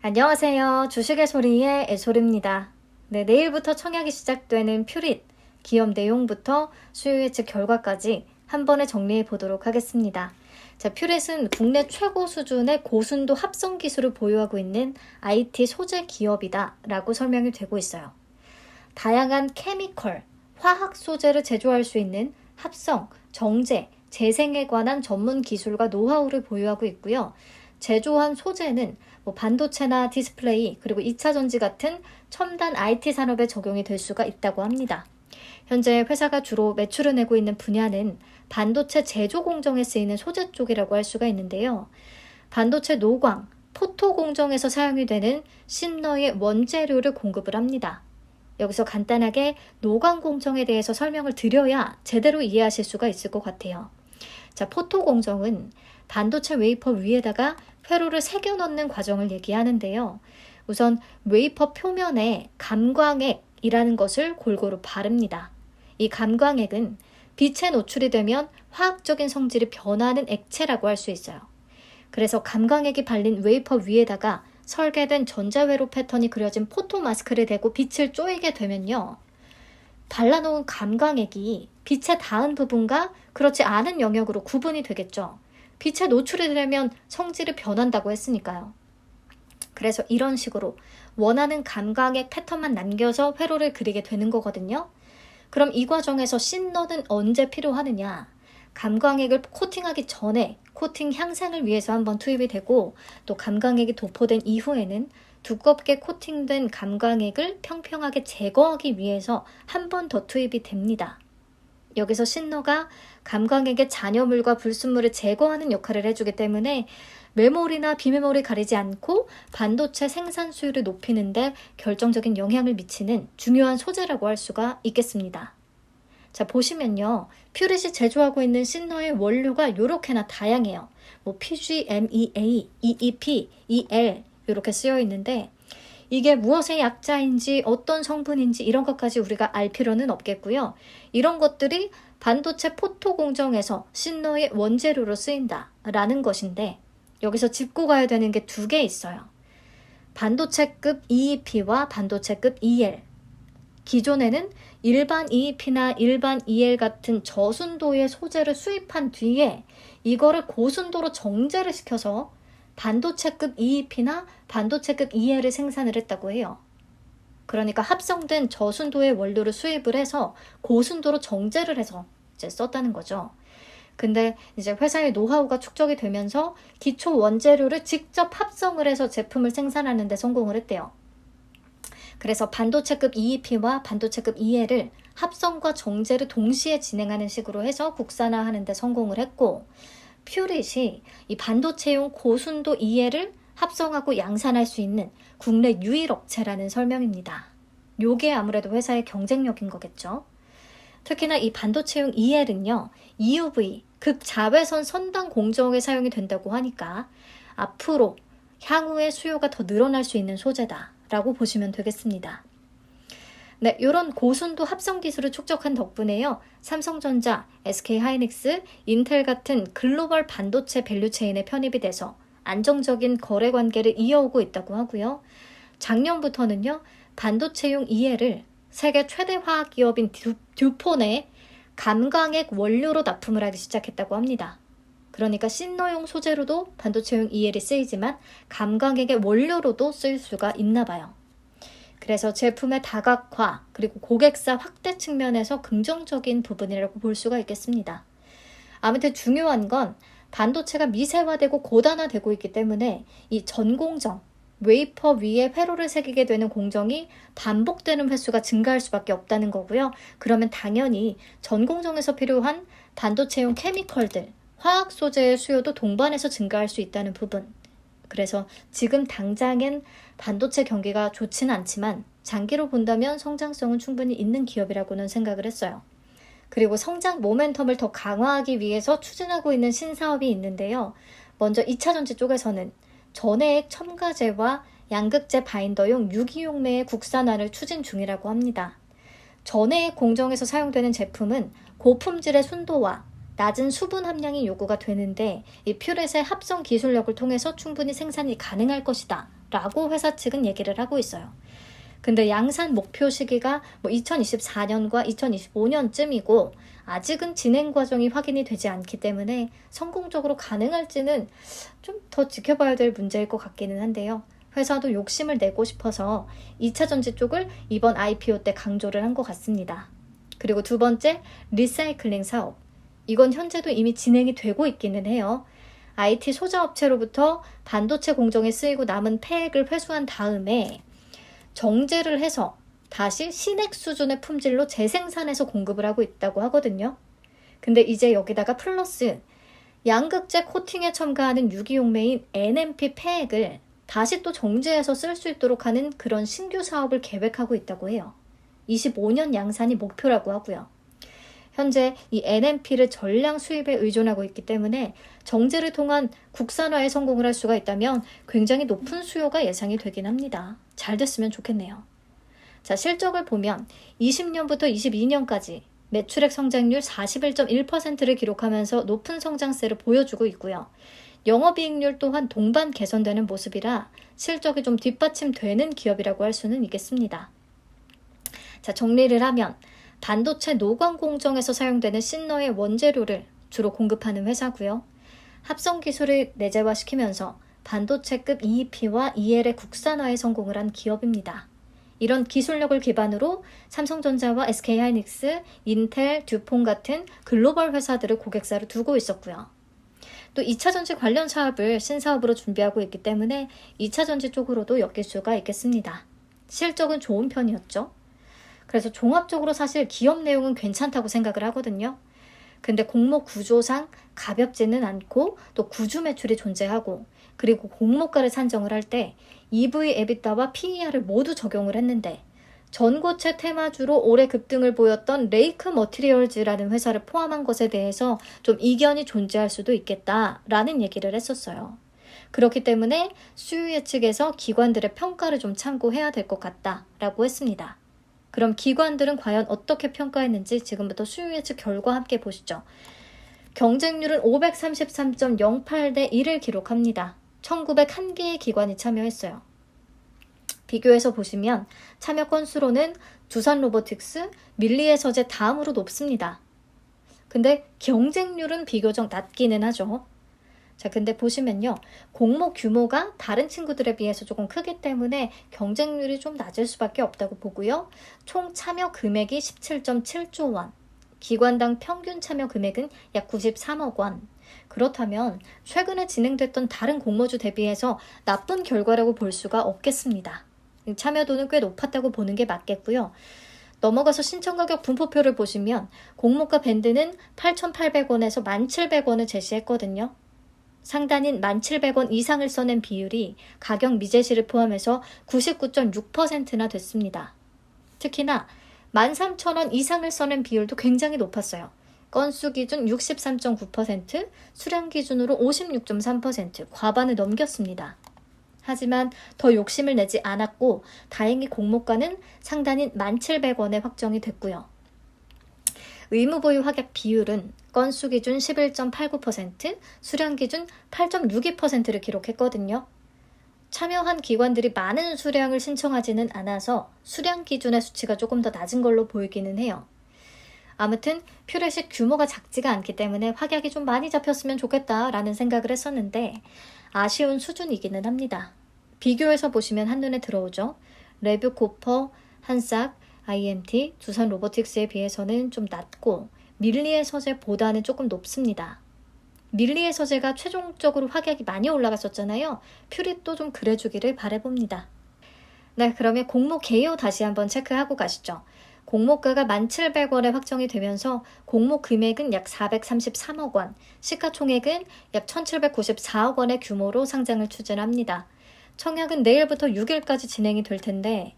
안녕하세요. 주식의 소리의 애솔입니다. 네, 내일부터 청약이 시작되는 퓨릿, 기업 내용부터 수요 예측 결과까지 한 번에 정리해 보도록 하겠습니다. 자, 퓨릿은 국내 최고 수준의 고순도 합성 기술을 보유하고 있는 IT 소재 기업이다 라고 설명이 되고 있어요. 다양한 케미컬, 화학 소재를 제조할 수 있는 합성, 정제, 재생에 관한 전문 기술과 노하우를 보유하고 있고요. 제조한 소재는 반도체나 디스플레이 그리고 2차 전지 같은 첨단 IT 산업에 적용이 될 수가 있다고 합니다. 현재 회사가 주로 매출을 내고 있는 분야는 반도체 제조 공정에 쓰이는 소재 쪽이라고 할 수가 있는데요. 반도체 노광, 포토 공정에서 사용이 되는 신너의 원재료를 공급을 합니다. 여기서 간단하게 노광 공정에 대해서 설명을 드려야 제대로 이해하실 수가 있을 것 같아요. 자, 포토 공정은 반도체 웨이퍼 위에다가 회로를 새겨 넣는 과정을 얘기하는데요. 우선 웨이퍼 표면에 감광액이라는 것을 골고루 바릅니다. 이 감광액은 빛에 노출이 되면 화학적인 성질이 변하는 액체라고 할 수 있어요. 그래서 감광액이 발린 웨이퍼 위에다가 설계된 전자회로 패턴이 그려진 포토 마스크를 대고 빛을 쪼이게 되면요. 발라놓은 감광액이 빛에 닿은 부분과 그렇지 않은 영역으로 구분이 되겠죠. 빛에 노출이 되면 성질이 변한다고 했으니까요. 그래서 이런 식으로 원하는 감광액 패턴만 남겨서 회로를 그리게 되는 거거든요. 그럼 이 과정에서 신너는 언제 필요하느냐? 감광액을 코팅하기 전에 코팅 향상을 위해서 한번 투입이 되고, 또 감광액이 도포된 이후에는 두껍게 코팅된 감광액을 평평하게 제거하기 위해서 한 번 더 투입이 됩니다. 여기서 신너가 감광액의 잔여물과 불순물을 제거하는 역할을 해주기 때문에 메모리나 비메모리 가리지 않고 반도체 생산 수율을 높이는 데 결정적인 영향을 미치는 중요한 소재라고 할 수가 있겠습니다. 자, 보시면요. 퓨릿이 제조하고 있는 신너의 원료가 이렇게나 다양해요. PGMEA, EEP, EL 이렇게 쓰여 있는데, 이게 무엇의 약자인지 어떤 성분인지 이런 것까지 우리가 알 필요는 없겠고요. 이런 것들이 반도체 포토 공정에서 신너의 원재료로 쓰인다라는 것인데, 여기서 짚고 가야 되는 게 두 개 있어요. 반도체급 EEP와 반도체급 EL. 기존에는 일반 EEP나 일반 EL 같은 저순도의 소재를 수입한 뒤에 이거를 고순도로 정제를 시켜서 반도체급 EEP나 반도체급 EL을 생산을 했다고 해요. 그러니까 합성된 저순도의 원료를 수입을 해서 고순도로 정제를 해서 이제 썼다는 거죠. 근데 이제 회사의 노하우가 축적이 되면서 기초 원재료를 직접 합성을 해서 제품을 생산하는 데 성공을 했대요. 그래서 반도체급 EEP와 반도체급 EL을 합성과 정제를 동시에 진행하는 식으로 해서 국산화하는 데 성공을 했고, 퓨릿이 이 반도체용 고순도 EL을 합성하고 양산할 수 있는 국내 유일 업체라는 설명입니다. 요게 아무래도 회사의 경쟁력인 거겠죠. 특히나 이 반도체용 EL은요, EUV, 극자외선 선단 공정에 사용이 된다고 하니까 앞으로 향후에 수요가 더 늘어날 수 있는 소재다라고 보시면 되겠습니다. 네, 이런 고순도 합성 기술을 축적한 덕분에요. 삼성전자, SK하이닉스, 인텔 같은 글로벌 반도체 밸류체인에 편입이 돼서 안정적인 거래 관계를 이어오고 있다고 하고요. 작년부터는요. 반도체용 EL을 세계 최대 화학기업인 듀폰에 감광액 원료로 납품을 하기 시작했다고 합니다. 그러니까 신너용 소재로도 반도체용 EL이 쓰이지만 감광액의 원료로도 쓰일 수가 있나 봐요. 그래서 제품의 다각화 그리고 고객사 확대 측면에서 긍정적인 부분이라고 볼 수가 있겠습니다. 아무튼 중요한 건 반도체가 미세화되고 고단화되고 있기 때문에 이 전공정, 웨이퍼 위에 회로를 새기게 되는 공정이 반복되는 횟수가 증가할 수밖에 없다는 거고요. 그러면 당연히 전공정에서 필요한 반도체용 케미컬들, 화학 소재의 수요도 동반해서 증가할 수 있다는 부분. 그래서 지금 당장엔 반도체 경기가 좋지는 않지만 장기로 본다면 성장성은 충분히 있는 기업이라고는 생각을 했어요. 그리고 성장 모멘텀을 더 강화하기 위해서 추진하고 있는 신사업이 있는데요. 먼저 2차 전지 쪽에서는 전해액 첨가제와 양극재 바인더용 유기용매의 국산화를 추진 중이라고 합니다. 전해액 공정에서 사용되는 제품은 고품질의 순도와 낮은 수분 함량이 요구가 되는데 이 퓨렛의 합성 기술력을 통해서 충분히 생산이 가능할 것이다 라고 회사 측은 얘기를 하고 있어요. 근데 양산 목표 시기가 2024년과 2025년쯤이고 아직은 진행 과정이 확인이 되지 않기 때문에 성공적으로 가능할지는 좀 더 지켜봐야 될 문제일 것 같기는 한데요. 회사도 욕심을 내고 싶어서 2차 전지 쪽을 이번 IPO 때 강조를 한 것 같습니다. 그리고 두 번째, 리사이클링 사업. 이건 현재도 이미 진행이 되고 있기는 해요. IT 소자업체로부터 반도체 공정에 쓰이고 남은 폐액을 회수한 다음에 정제를 해서 다시 신액 수준의 품질로 재생산해서 공급을 하고 있다고 하거든요. 근데 이제 여기다가 플러스 양극재 코팅에 첨가하는 유기용매인 NMP 폐액을 다시 또 정제해서 쓸 수 있도록 하는 그런 신규 사업을 계획하고 있다고 해요. 25년 양산이 목표라고 하고요. 현재 이 NMP를 전량 수입에 의존하고 있기 때문에 정제를 통한 국산화에 성공을 할 수가 있다면 굉장히 높은 수요가 예상이 되긴 합니다. 잘 됐으면 좋겠네요. 자, 실적을 보면 20년부터 22년까지 매출액 성장률 41.1%를 기록하면서 높은 성장세를 보여주고 있고요. 영업이익률 또한 동반 개선되는 모습이라 실적이 좀 뒷받침되는 기업이라고 할 수는 있겠습니다. 자, 정리를 하면 반도체 노광 공정에서 사용되는 신너의 원재료를 주로 공급하는 회사고요. 합성 기술을 내재화시키면서 반도체급 EEP와 EL의 국산화에 성공을 한 기업입니다. 이런 기술력을 기반으로 삼성전자와 SK하이닉스, 인텔, 듀폰 같은 글로벌 회사들을 고객사로 두고 있었고요. 또 2차 전지 관련 사업을 신사업으로 준비하고 있기 때문에 2차 전지 쪽으로도 엮일 수가 있겠습니다. 실적은 좋은 편이었죠. 그래서 종합적으로 사실 기업 내용은 괜찮다고 생각을 하거든요. 근데 공모 구조상 가볍지는 않고 또 구주 매출이 존재하고 그리고 공모가를 산정을 할 때 EV, EBITDA와 PER을 모두 적용을 했는데 전고체 테마주로 올해 급등을 보였던 레이크 머티리얼즈라는 회사를 포함한 것에 대해서 좀 이견이 존재할 수도 있겠다라는 얘기를 했었어요. 그렇기 때문에 수요 예측에서 기관들의 평가를 좀 참고해야 될 것 같다라고 했습니다. 그럼 기관들은 과연 어떻게 평가했는지 지금부터 수요 예측 결과 함께 보시죠. 경쟁률은 533.08대 1을 기록합니다. 1901개의 기관이 참여했어요. 비교해서 보시면 참여 건수로는 두산로보틱스, 밀리의서재 다음으로 높습니다. 근데 경쟁률은 비교적 낮기는 하죠. 자, 근데 보시면요. 공모 규모가 다른 친구들에 비해서 조금 크기 때문에 경쟁률이 좀 낮을 수밖에 없다고 보고요. 총 참여 금액이 17.7조 원, 기관당 평균 참여 금액은 약 93억 원. 그렇다면 최근에 진행됐던 다른 공모주 대비해서 나쁜 결과라고 볼 수가 없겠습니다. 참여도는 꽤 높았다고 보는 게 맞겠고요. 넘어가서 신청가격 분포표를 보시면 공모가 밴드는 8,800원에서 1,700원을 제시했거든요. 상단인 1,700원 이상을 써낸 비율이 가격 미제시를 포함해서 99.6%나 됐습니다. 특히나 13,000원 이상을 써낸 비율도 굉장히 높았어요. 건수 기준 63.9%, 수량 기준으로 56.3%, 과반을 넘겼습니다. 하지만 더 욕심을 내지 않았고 다행히 공모가는 상단인 1,700원에 확정이 됐고요. 의무보유 확약 비율은 건수 기준 11.89%, 수량 기준 8.62%를 기록했거든요. 참여한 기관들이 많은 수량을 신청하지는 않아서 수량 기준의 수치가 조금 더 낮은 걸로 보이기는 해요. 아무튼 퓨렛이 규모가 작지가 않기 때문에 확약이 좀 많이 잡혔으면 좋겠다라는 생각을 했었는데 아쉬운 수준이기는 합니다. 비교해서 보시면 한눈에 들어오죠. 레뷰 코퍼, 한싹, IMT, 두산 로보틱스에 비해서는 좀 낮고 밀리의 서재보다는 조금 높습니다. 밀리의 서재가 최종적으로 확약이 많이 올라갔었잖아요. 퓨릿도 좀 그래주기를 바라봅니다. 네, 그러면 공모 개요 다시 한번 체크하고 가시죠. 공모가가 1,700원에 확정이 되면서 공모 금액은 약 433억 원, 시가총액은 약 1,794억 원의 규모로 상장을 추진합니다. 청약은 내일부터 6일까지 진행이 될 텐데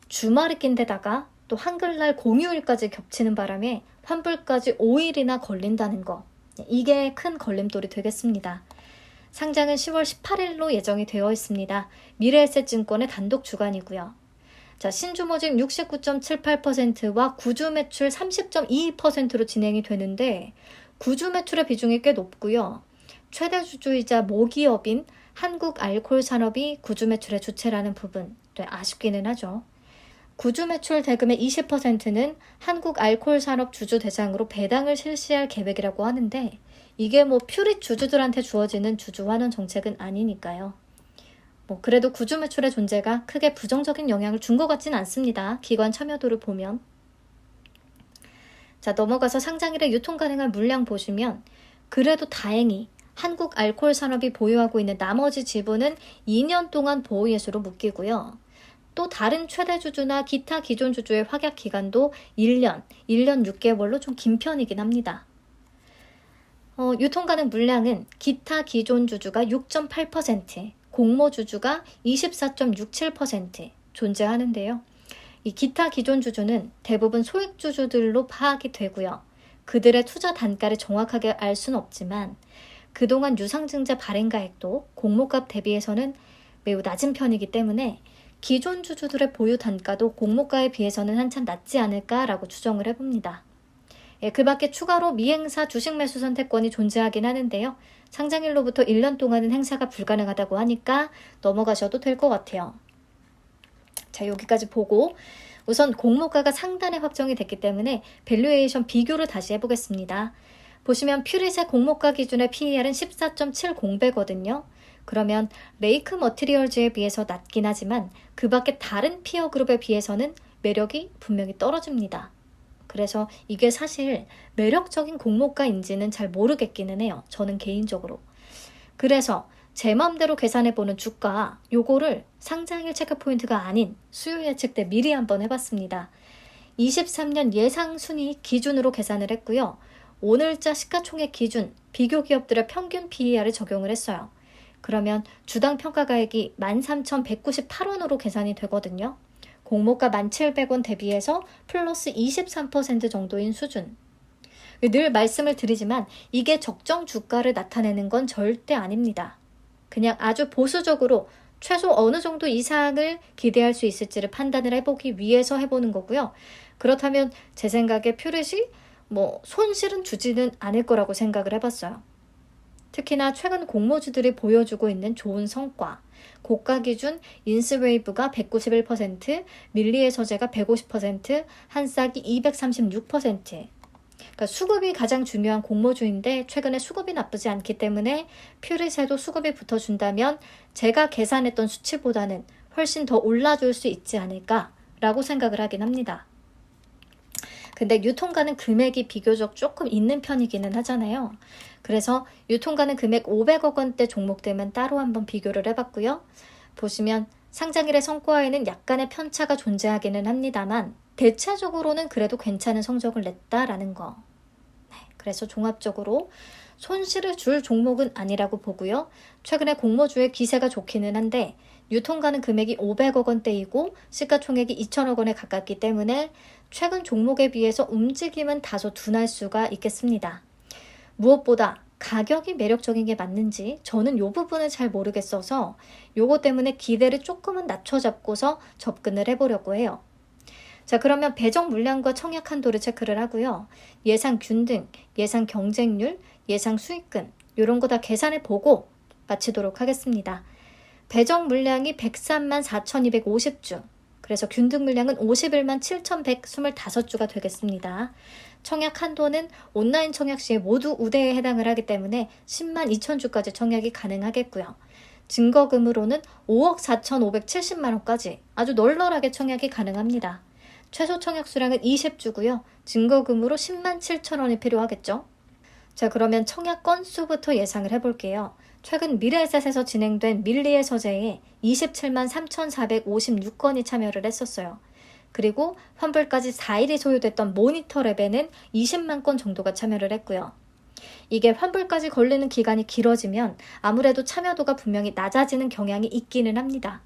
주말이 낀 데다가 또 한글날 공휴일까지 겹치는 바람에 환불까지 5일이나 걸린다는 거. 이게 큰 걸림돌이 되겠습니다. 상장은 10월 18일로 예정이 되어 있습니다. 미래에셋증권의 단독 주관이고요. 자, 신주모집 69.78%와 구주 매출 30.22%로 진행이 되는데 구주 매출의 비중이 꽤 높고요. 최대 주주이자 모기업인 한국 알코올 산업이 구주 매출의 주체라는 부분, 네, 아쉽기는 하죠. 구주 매출 대금의 20%는 한국 알코올 산업 주주 대상으로 배당을 실시할 계획이라고 하는데 이게 뭐 퓨릿 주주들한테 주어지는 주주 환원 정책은 아니니까요. 그래도 구주 매출의 존재가 크게 부정적인 영향을 준 것 같진 않습니다. 기관 참여도를 보면. 자, 넘어가서 상장일에 유통 가능한 물량 보시면 그래도 다행히 한국 알코올 산업이 보유하고 있는 나머지 지분은 2년 동안 보호 예수로 묶이고요. 또 다른 최대 주주나 기타 기존 주주의 확약 기간도 1년 6개월로 좀 긴 편이긴 합니다. 유통 가능 물량은 기타 기존 주주가 6.8%, 공모 주주가 24.67% 존재하는데요. 이 기타 기존 주주는 대부분 소액 주주들로 파악이 되고요. 그들의 투자 단가를 정확하게 알 수는 없지만 그동안 유상증자 발행가액도 공모값 대비해서는 매우 낮은 편이기 때문에 기존 주주들의 보유 단가도 공모가에 비해서는 한참 낮지 않을까라고 추정을 해봅니다. 그 밖에 추가로 미행사 주식 매수 선택권이 존재하긴 하는데요. 상장일로부터 1년 동안은 행사가 불가능하다고 하니까 넘어가셔도 될 것 같아요. 자, 여기까지 보고 우선 공모가가 상단에 확정이 됐기 때문에 밸류에이션 비교를 다시 해보겠습니다. 보시면 퓨릿의 공모가 기준의 PER은 14.70배거든요. 그러면 레이크 머티리얼즈에 비해서 낮긴 하지만 그 밖에 다른 피어 그룹에 비해서는 매력이 분명히 떨어집니다. 그래서 이게 사실 매력적인 공모가인지는 잘 모르겠기는 해요. 저는 개인적으로. 그래서 제 맘대로 계산해보는 주가, 요거를 상장일 체크포인트가 아닌 수요 예측 때 미리 한번 해봤습니다. 23년 예상 순이익 기준으로 계산을 했고요. 오늘자 시가총액 기준 비교 기업들의 평균 PER을 적용을 했어요. 그러면 주당 평가가액이 13,198원으로 계산이 되거든요. 공모가 1,700원 대비해서 플러스 23% 정도인 수준. 늘 말씀을 드리지만 이게 적정 주가를 나타내는 건 절대 아닙니다. 그냥 아주 보수적으로 최소 어느 정도 이상을 기대할 수 있을지를 판단을 해보기 위해서 해보는 거고요. 그렇다면 제 생각에 퓨릿이 손실은 주지는 않을 거라고 생각을 해봤어요. 특히나 최근 공모주들이 보여주고 있는 좋은 성과, 고가 기준 인스웨이브가 191%, 밀리의 서재가 150%, 한싹이 236%. 그러니까 수급이 가장 중요한 공모주인데 최근에 수급이 나쁘지 않기 때문에 퓨릿에도 수급이 붙어준다면 제가 계산했던 수치보다는 훨씬 더 올라줄 수 있지 않을까라고 생각을 하긴 합니다. 근데 유통가능 금액이 비교적 조금 있는 편이기는 하잖아요. 그래서 유통가능 금액 500억 원대 종목들만 따로 한번 비교를 해봤고요. 보시면 상장일의 성과에는 약간의 편차가 존재하기는 합니다만 대체적으로는 그래도 괜찮은 성적을 냈다라는 거. 그래서 종합적으로 손실을 줄 종목은 아니라고 보고요. 최근에 공모주의 기세가 좋기는 한데 유통가능 금액이 500억 원대이고 시가총액이 2천억 원에 가깝기 때문에 최근 종목에 비해서 움직임은 다소 둔할 수가 있겠습니다. 무엇보다 가격이 매력적인 게 맞는지 저는 이 부분을 잘 모르겠어서 요거 때문에 기대를 조금은 낮춰잡고서 접근을 해보려고 해요. 자, 그러면 배정 물량과 청약 한도를 체크를 하고요. 예상 균등, 예상 경쟁률, 예상 수익금 이런 거 다 계산해 보고 마치도록 하겠습니다. 배정 물량이 103만 4,250주, 그래서 균등 물량은 51만 7,125주가 되겠습니다. 청약 한도는 온라인 청약 시에 모두 우대에 해당을 하기 때문에 10만 2천주까지 청약이 가능하겠고요. 증거금으로는 5억 4,570만 원까지 아주 널널하게 청약이 가능합니다. 최소 청약 수량은 20주고요. 증거금으로 10만 7천 원이 필요하겠죠. 자, 그러면 청약 건수부터 예상을 해볼게요. 최근 미래에셋에서 진행된 밀리의 서재에 27만 3,456건이 참여를 했었어요. 그리고 환불까지 4일이 소요됐던 모니터랩에는 20만 건 정도가 참여를 했고요. 이게 환불까지 걸리는 기간이 길어지면 아무래도 참여도가 분명히 낮아지는 경향이 있기는 합니다.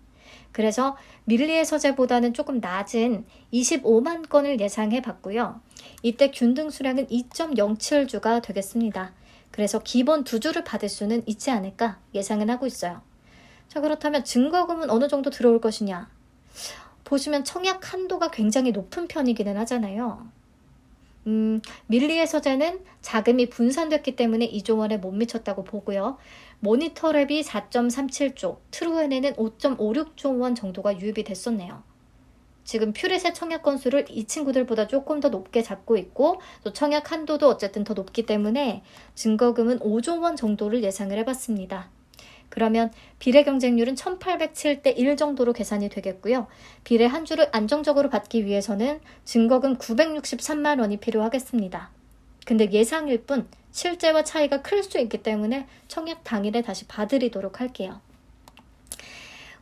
그래서 밀리의 서재보다는 조금 낮은 25만 건을 예상해 봤고요. 이때 균등 수량은 2.07주가 되겠습니다. 그래서 기본 2주를 받을 수는 있지 않을까 예상은 하고 있어요. 자, 그렇다면 증거금은 어느 정도 들어올 것이냐? 보시면 청약 한도가 굉장히 높은 편이기는 하잖아요. 밀리의 서재는 자금이 분산됐기 때문에 2조 원에 못 미쳤다고 보고요. 모니터랩이 4.37조, 트루엔에는 5.56조 원 정도가 유입이 됐었네요. 지금 퓨릿의 청약 건수를 이 친구들보다 조금 더 높게 잡고 있고 또 청약 한도도 어쨌든 더 높기 때문에 증거금은 5조 원 정도를 예상을 해봤습니다. 그러면 비례 경쟁률은 1807대 1 정도로 계산이 되겠고요. 비례 한 주를 안정적으로 받기 위해서는 증거금 963만 원이 필요하겠습니다. 근데 예상일 뿐 실제와 차이가 클 수 있기 때문에 청약 당일에 다시 봐드리도록 할게요.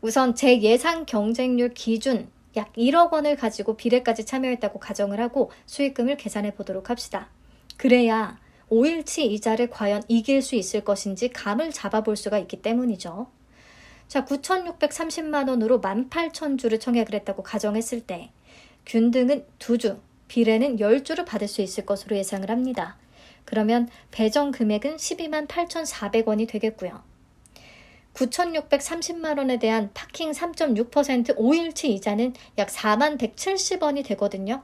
우선 제 예상 경쟁률 기준 약 1억 원을 가지고 비례까지 참여했다고 가정을 하고 수익금을 계산해 보도록 합시다. 그래야 5일치 이자를 과연 이길 수 있을 것인지 감을 잡아볼 수가 있기 때문이죠. 자, 9,630만 원으로 18,000주를 청약을 했다고 가정했을 때 균등은 2주, 비례는 10주를 받을 수 있을 것으로 예상을 합니다. 그러면 배정 금액은 12만 8,400원이 되겠고요. 9,630만 원에 대한 파킹 3.6% 5일치 이자는 약 4만 170원이 되거든요.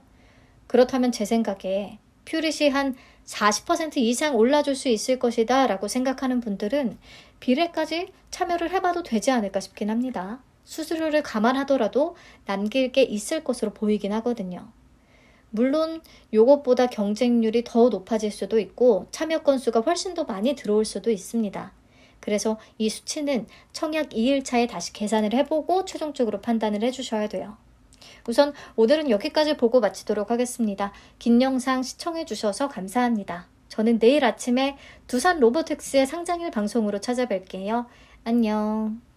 그렇다면 제 생각에 퓨릿이 한 40% 이상 올라줄 수 있을 것이다 라고 생각하는 분들은 비례까지 참여를 해봐도 되지 않을까 싶긴 합니다. 수수료를 감안하더라도 남길 게 있을 것으로 보이긴 하거든요. 물론 이것보다 경쟁률이 더 높아질 수도 있고 참여 건수가 훨씬 더 많이 들어올 수도 있습니다. 그래서 이 수치는 청약 2일차에 다시 계산을 해보고 최종적으로 판단을 해주셔야 돼요. 우선 오늘은 여기까지 보고 마치도록 하겠습니다. 긴 영상 시청해주셔서 감사합니다. 저는 내일 아침에 두산 로보택스의 상장일 방송으로 찾아뵐게요. 안녕.